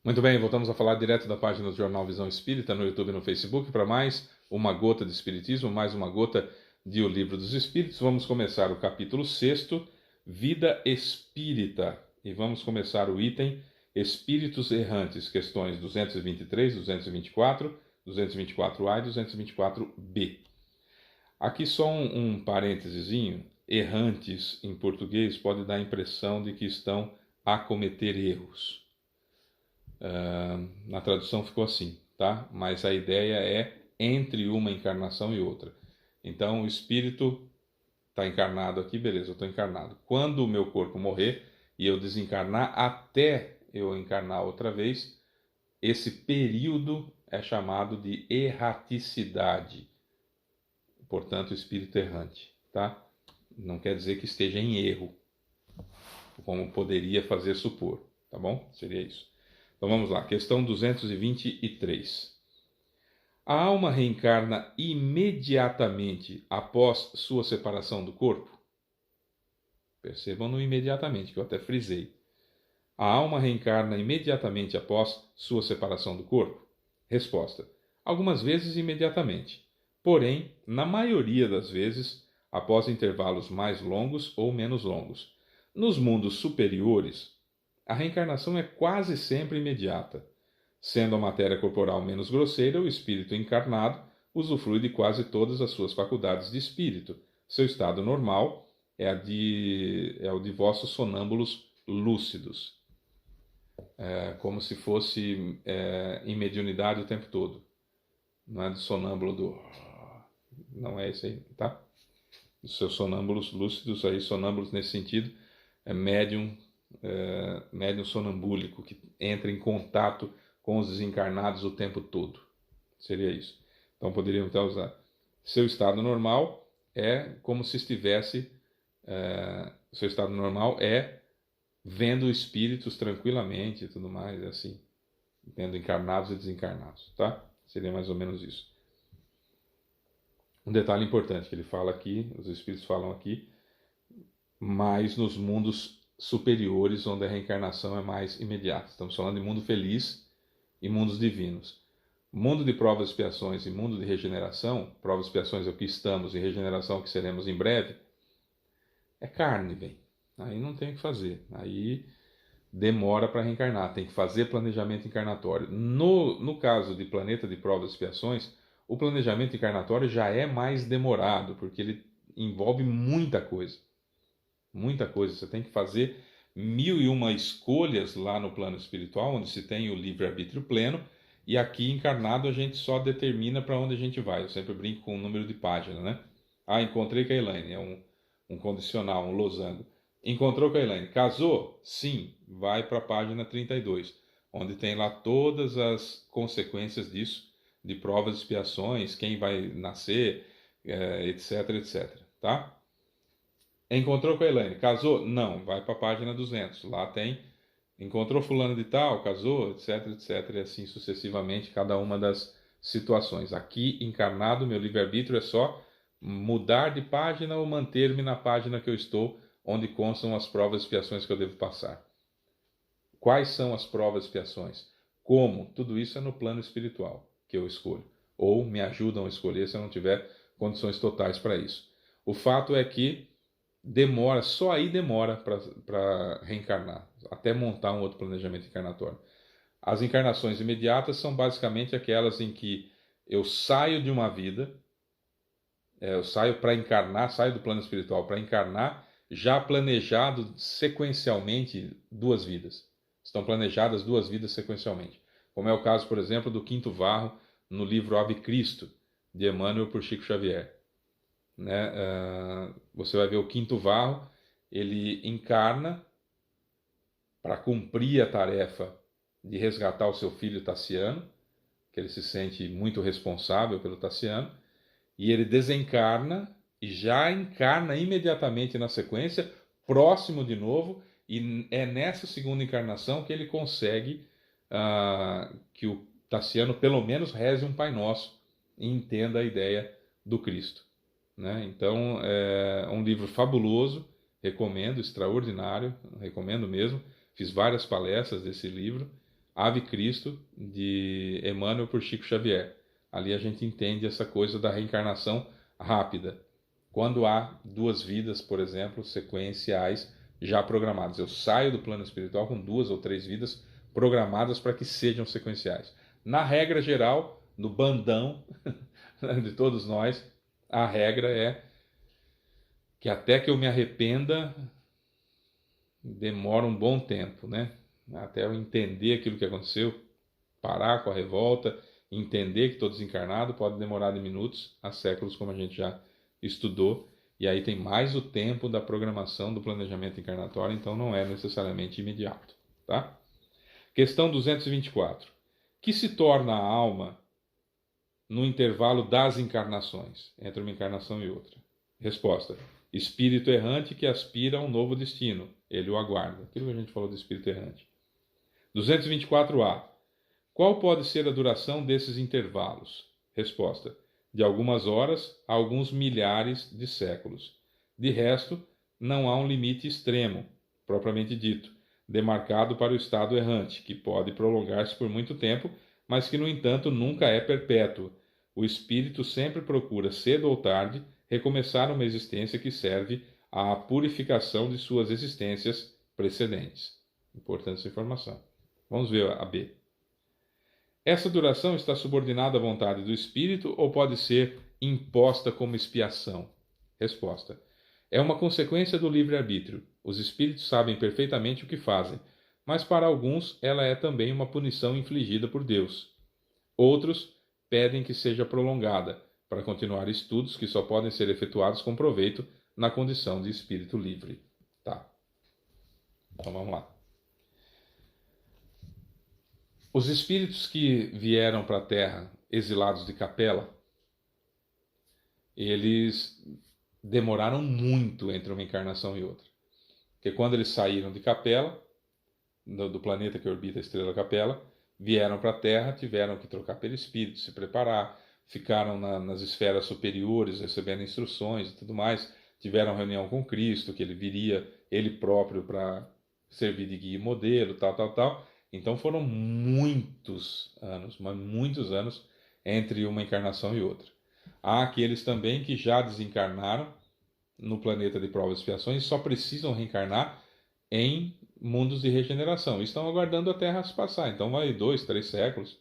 Muito bem, voltamos a falar direto da página do Jornal Visão Espírita no YouTube e no Facebook para mais uma gota de Espiritismo, mais uma gota de O Livro dos Espíritos. Vamos começar o capítulo 6º, Vida Espírita, e vamos começar o item Espíritos Errantes, questões 223, 224, 224A e 224B. Aqui só um parêntesezinho, errantes em português pode dar a impressão de que estão a cometer erros. Na tradução ficou assim, tá? Mas a ideia é entre uma encarnação e outra. Então o espírito está encarnado aqui, beleza, eu estou encarnado. Quando o meu corpo morrer e eu desencarnar até eu encarnar outra vez, esse período é chamado de erraticidade. Portanto, o espírito errante, tá? Não quer dizer que esteja em erro, como poderia fazer supor, tá bom? Seria isso. Então vamos lá, questão 223. A alma reencarna imediatamente após sua separação do corpo? Percebam no imediatamente, que eu até frisei. A alma reencarna imediatamente após sua separação do corpo? Resposta: algumas vezes imediatamente, porém, na maioria das vezes, após intervalos mais longos ou menos longos. Nos mundos superiores, a reencarnação é quase sempre imediata. Sendo a matéria corporal menos grosseira, o espírito encarnado usufrui de quase todas as suas faculdades de espírito. Seu estado normal é o de vossos sonâmbulos lúcidos. Como se fosse em mediunidade o tempo todo. Não é do sonâmbulo do... Não é esse aí, tá? Os seus sonâmbulos lúcidos, aí sonâmbulos nesse sentido, é médium sonambúlico, que entra em contato com os desencarnados o tempo todo. Seria isso. Então poderíamos até usar. Seu estado normal é como se estivesse... seu estado normal é vendo espíritos tranquilamente e tudo mais, assim. Vendo encarnados e desencarnados, tá? Seria mais ou menos isso. Um detalhe importante que ele fala aqui, os espíritos falam aqui, mas nos mundos superiores, onde a reencarnação é mais imediata. Estamos falando de mundo feliz e mundos divinos. Mundo de provas e expiações e mundo de regeneração, provas e expiações é o que estamos e regeneração é o que seremos em breve, é carne, bem. Aí não tem o que fazer. Aí demora para reencarnar, tem que fazer planejamento encarnatório. No caso de planeta de provas e expiações, o planejamento encarnatório já é mais demorado, porque ele envolve muita coisa. Muita coisa. Você tem que fazer 1001 escolhas lá no plano espiritual, onde se tem o livre-arbítrio pleno, e aqui encarnado a gente só determina para onde a gente vai. Eu sempre brinco com o número de página, né? Ah, encontrei com a Elaine, é um condicional, um losango. Encontrou com a Elaine, casou? Sim, vai para a página 32, onde tem lá todas as consequências disso, de provas e expiações, quem vai nascer, etc, etc, tá? Encontrou com a Elaine, casou? Não, vai para a página 200. Lá tem, encontrou fulano de tal, casou, etc, etc, e assim sucessivamente, cada uma das situações. Aqui, encarnado, meu livre-arbítrio é só mudar de página ou manter-me na página que eu estou, onde constam as provas e expiações que eu devo passar. Quais são as provas e expiações? Como? Tudo isso é no plano espiritual que eu escolho. Ou me ajudam a escolher se eu não tiver condições totais para isso. O fato é que demora, só aí demora para reencarnar, até montar um outro planejamento encarnatório. As encarnações imediatas são basicamente aquelas em que eu saio de uma vida, eu saio para encarnar, saio do plano espiritual para encarnar, já planejado sequencialmente duas vidas. Estão planejadas duas vidas sequencialmente. Como é o caso, por exemplo, do Quinto Varro no livro Ave Cristo, de Emmanuel por Chico Xavier. Né? Você vai ver o Quinto Varro, ele encarna para cumprir a tarefa de resgatar o seu filho Tassiano, que ele se sente muito responsável pelo Tassiano, e ele desencarna e já encarna imediatamente na sequência, próximo de novo, e é nessa segunda encarnação que ele consegue que o Tassiano pelo menos reze um Pai Nosso e entenda a ideia do Cristo. Né? Então, é um livro fabuloso, recomendo, extraordinário, recomendo mesmo. Fiz várias palestras desse livro, Ave Cristo, de Emmanuel por Chico Xavier. Ali a gente entende essa coisa da reencarnação rápida. Quando há duas vidas, por exemplo, sequenciais já programadas. Eu saio do plano espiritual com 2 ou 3 vidas programadas para que sejam sequenciais. Na regra geral, no bandão de todos nós, a regra é que até que eu me arrependa, demora um bom tempo, né? Até eu entender aquilo que aconteceu, parar com a revolta, entender que estou desencarnado, pode demorar de minutos a séculos, como a gente já estudou. E aí tem mais o tempo da programação do planejamento encarnatório, então não é necessariamente imediato, tá? Questão 224. Que se torna a alma no intervalo das encarnações, entre uma encarnação e outra? Resposta: espírito errante que aspira a um novo destino. Ele o aguarda. Aquilo que a gente falou do espírito errante. 224A. Qual pode ser a duração desses intervalos? Resposta: de algumas horas a alguns milhares de séculos. De resto, não há um limite extremo, propriamente dito, demarcado para o estado errante, que pode prolongar-se por muito tempo, mas que, no entanto, nunca é perpétuo. O espírito sempre procura, cedo ou tarde, recomeçar uma existência que serve à purificação de suas existências precedentes. Importante essa informação. Vamos ver a B. Essa duração está subordinada à vontade do espírito ou pode ser imposta como expiação? Resposta: é uma consequência do livre-arbítrio. Os espíritos sabem perfeitamente o que fazem, mas para alguns ela é também uma punição infligida por Deus. Outros pedem que seja prolongada, para continuar estudos que só podem ser efetuados com proveito na condição de espírito livre. Tá. Então vamos lá. Os espíritos que vieram para a Terra exilados de Capela, eles demoraram muito entre uma encarnação e outra. Porque quando eles saíram de Capela, do planeta que orbita a estrela Capela, vieram para a Terra, tiveram que trocar perispírito, se preparar, ficaram nas esferas superiores, recebendo instruções e tudo mais, tiveram reunião com Cristo, que ele viria ele próprio para servir de guia e modelo, tal. Então foram muitos anos, mas muitos anos entre uma encarnação e outra. Há aqueles também que já desencarnaram no planeta de provas e expiações e só precisam reencarnar em mundos de regeneração. E estão aguardando a Terra se passar. Então vai 2, 3 séculos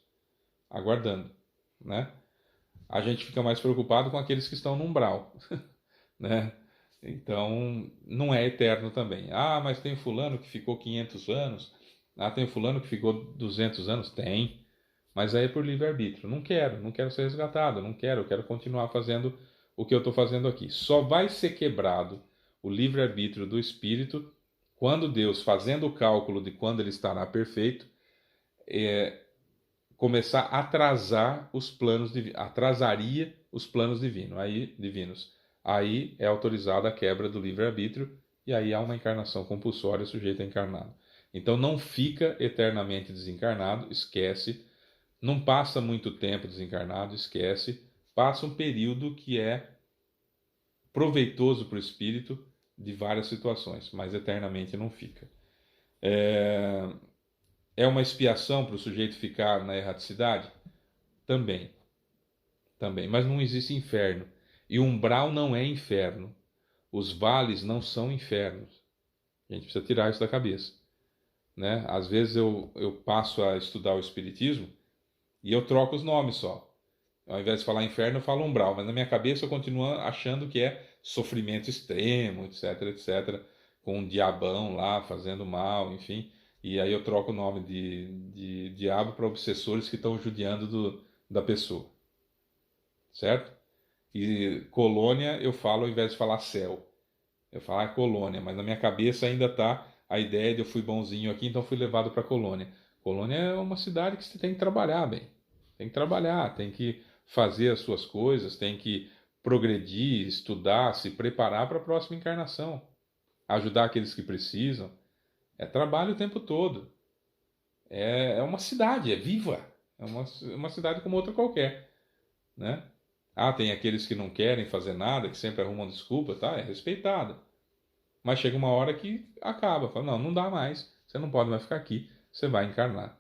aguardando, né? A gente fica mais preocupado com aqueles que estão no umbral, né? Então não é eterno também. Ah, mas tem fulano que ficou 500 anos. Ah, tem fulano que ficou 200 anos? Tem. Mas aí é por livre-arbítrio. Não quero ser resgatado, eu quero continuar fazendo o que eu estou fazendo aqui. Só vai ser quebrado o livre-arbítrio do espírito quando Deus, fazendo o cálculo de quando ele estará perfeito, começar a atrasar os planos divinos, atrasaria os planos divinos. Aí é autorizada a quebra do livre-arbítrio e aí há uma encarnação compulsória sujeita a encarnado. Então não fica eternamente desencarnado, esquece. Não passa muito tempo desencarnado, esquece. Passa um período que é proveitoso para o espírito de várias situações, mas eternamente não fica. É uma expiação para o sujeito ficar na erraticidade? Também. Mas não existe inferno. E o umbral não é inferno. Os vales não são infernos. A gente precisa tirar isso da cabeça, né? Às vezes eu passo a estudar o Espiritismo e eu troco os nomes só. Ao invés de falar inferno, eu falo umbral. Mas na minha cabeça eu continuo achando que é sofrimento extremo, etc. Com um diabão lá fazendo mal, enfim. E aí eu troco o nome de diabo para obsessores que estão judiando da pessoa. Certo? E colônia eu falo ao invés de falar céu. Eu falo colônia, mas na minha cabeça ainda está a ideia de eu fui bonzinho aqui, então fui levado para colônia. Colônia é uma cidade que você tem que trabalhar bem. Tem que trabalhar, tem que fazer as suas coisas, tem que progredir, estudar, se preparar para a próxima encarnação. Ajudar aqueles que precisam. É trabalho o tempo todo. É uma cidade, é viva. É uma cidade como outra qualquer, né? Ah, tem aqueles que não querem fazer nada, que sempre arrumam desculpa, tá? É respeitado. Mas chega uma hora que acaba. Fala, não dá mais. Você não pode mais ficar aqui. Você vai encarnar.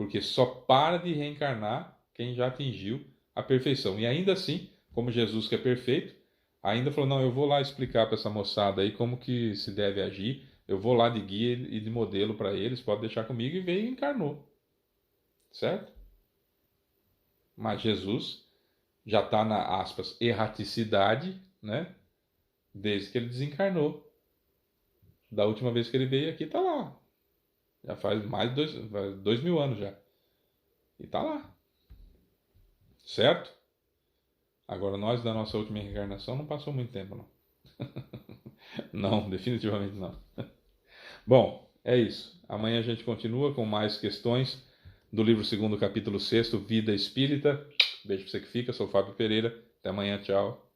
porque só para de reencarnar quem já atingiu a perfeição. E ainda assim, como Jesus que é perfeito, ainda falou, não, eu vou lá explicar para essa moçada aí como que se deve agir, eu vou lá de guia e de modelo para eles, pode deixar comigo, e veio e encarnou, certo? Mas Jesus já está na, aspas, erraticidade, né? Desde que ele desencarnou. Da última vez que ele veio aqui, tá lá. Já faz mais de 2.000 anos já. E tá lá. Certo? Agora, nós da nossa última reencarnação não passou muito tempo, não. Não, definitivamente não. Bom, é isso. Amanhã a gente continua com mais questões do livro 2º, capítulo 6º, Vida Espírita. Beijo pra você que fica. Sou o Fábio Pereira. Até amanhã. Tchau.